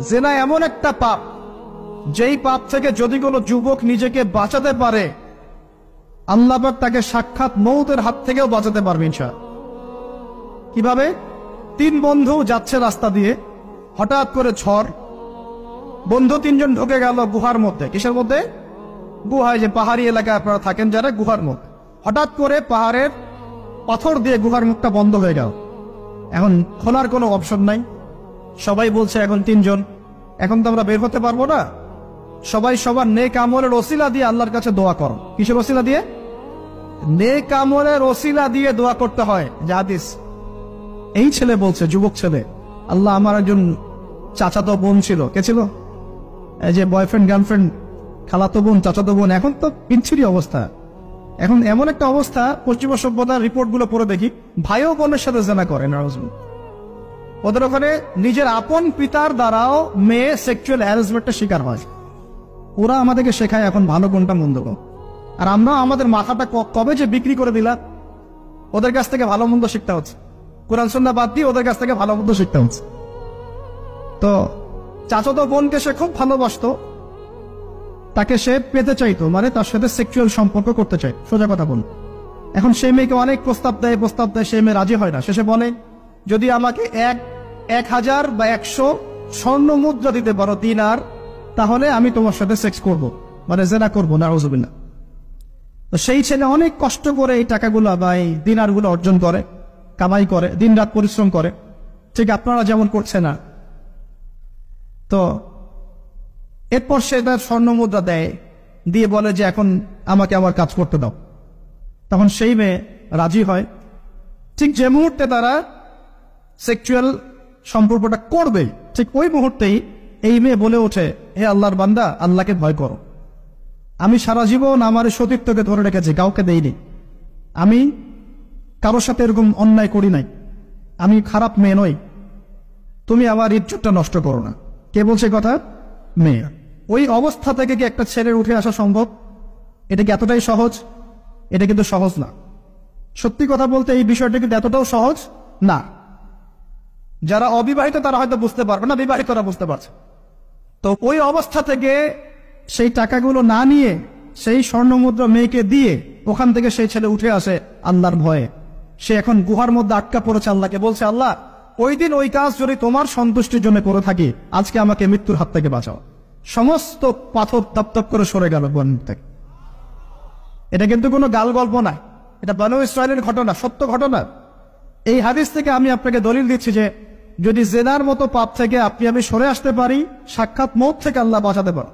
জিনা এমন একটা পাপ, যেই পাপ থেকে যদি কোনো যুবক নিজেকে বাঁচাতে পারে, আল্লাহ পাক তাকে সাক্ষাৎ মৌতের হাত থেকেও বাঁচাতে পারবে ইনশাআল্লাহ। কিভাবে? 3 বন্ধু যাচ্ছে রাস্তা দিয়ে, হঠাৎ করে ঝড়, বন্ধু 3 জন ঢুকে গেল গুহার মধ্যে। কিসের মধ্যে? গুহায়, যে পাহাড়ি এলাকায় আপনারা থাকেন যারা, গুহার মধ্যে। হঠাৎ করে পাহাড়ের পাথর দিয়ে গুহার মুখটা বন্ধ হয়ে গেল। এখন খোলার কোনো অপশন নাই। সবাই বলছে এখন 3 জন, এখন তো আমরা বের হতে পারবো না। সবাই সবার নেক আমলের ওসিলা দিয়ে আল্লাহর কাছে দোয়া করো। কিসের ওসিলা দিয়ে? নেক আমলের ওসিলা দিয়ে দোয়া করতে হয়। হাদিস। এই ছেলে বলছে, যুবক ছেলে, আল্লাহ, আমার একজন চাচাতো বোন ছিল। কে ছিল? এই যে বয়ফ্রেন্ড গার্লফ্রেন্ড, খালাতো বোন, চাচাতো বোন। এখন তো বিচ্ছিরি অবস্থা। এখন এমন একটা অবস্থা, পশ্চিমা সভ্যতার রিপোর্ট গুলো পড়ে দেখি, ভাইও বোনের সাথে জেনা করে। ওদের ওখানে নিজের আপন পিতার দ্বারাও মেয়ে সেক্সুয়াল হ্যারাসমেন্টের শিকার হয়। ওরা আমাদেরকে শেখায় এখন ভালো কোনটা মন্দ। আর আমরা আমাদের মাথাটা কবে যে বিক্রি করে দিলাম, ওদের কাছ থেকে ভালো মন্দ শিখতে হচ্ছে। কোরআন সুন্নাহ বাদ দিয়ে ওদের কাছ থেকে ভালো মন্দ শিখতে হচ্ছে। তো চাচাতো বোনকে সে খুব ভালোবাসতো, তাকে সে পেতে চাইতো, মানে তার সাথে সেক্সুয়াল সম্পর্ক করতে চাই, সোজা কথা বল। এখন সেই মেয়েকে অনেক প্রস্তাব দেয়, সেই মেয়ে রাজি হয় না। শেষে বলে, যদি আমাকে 1000 বা 100 স্বর্ণ মুদ্রা দিতে পারো, দিনার, তাহলে আমি তোমার সাথে সেক্স করব, মানে জেনা করবো। নাউজুবিল্লাহ। তো সেই ছেলে অনেক কষ্ট করে এই টাকাগুলো বা এই দিনারগুলো অর্জন করে, কামাই করে, দিন রাত পরিশ্রম করে, ঠিক আপনারা যেমন করছে না। তো এরপর সে তার স্বর্ণ মুদ্রা দেয়, দিয়ে বলে যে এখন আমাকে আমার কাজ করতে দাও। তখন সেই মেয়ে রাজি হয়। ঠিক যে মুহূর্তে তারা সেক্সুয়াল সম্পর্কটা করবে, ঠিক ওই মুহূর্তেই এই মেয়ে বলে ওঠে, হে আল্লাহর বান্দা, আল্লাহকে ভয় করো। আমি সারা জীবন আমার সতীত্বকে ধরে রেখেছি, কাউকে দেইনি। আমি কারোর সাথে এরকম অন্যায় করি নাই। আমি খারাপ মেয়ে নই। তুমি আমার ইজ্জতটা নষ্ট করো না। কে বলছে কথা? মেয়ে। ওই অবস্থা থেকে কি একটা ছেলের উঠে আসা সম্ভব? এটা কি এতটাই সহজ? এটা কিন্তু সহজ না। সত্যি কথা বলতে এই বিষয়টা কিন্তু এতটাও সহজ না। যারা অবিবাহিত তারা হয়তো বুঝতে পারবে না, বিবাহিতরা বুঝতে পারছে। তো ওই অবস্থা থেকে সেই টাকাগুলো না নিয়ে সেই স্বর্ণ মুদ্রা মেয়েকে দিয়ে ওখান থেকে সেই ছেলে উঠে আসে আল্লাহর ভয়ে। সে এখন গুহার মধ্যে আটকা পড়েছে, আল্লাহকে বলছে, আল্লাহ, ওই দিন ওই কাজ যদি তোমার সন্তুষ্টির জন্য করে থাকি, আজকে আমাকে মৃত্যুর হাত থেকে বাঁচাও। সমস্ত পাথর তপ করে সরে গেল বন থেকে। এটা কিন্তু কোনো গাল গল্প না, এটা বনু ইসরায়েলের ঘটনা, সত্য ঘটনা। এই হাদিস থেকে আমি আপনাকে দলিল দিচ্ছি যে যদি জেনার মতো পাপ থেকে আপনি আমি সরে আসতে পারি, সাক্ষাৎ মৌত থেকে আল্লাহ বাঁচাতে পারে।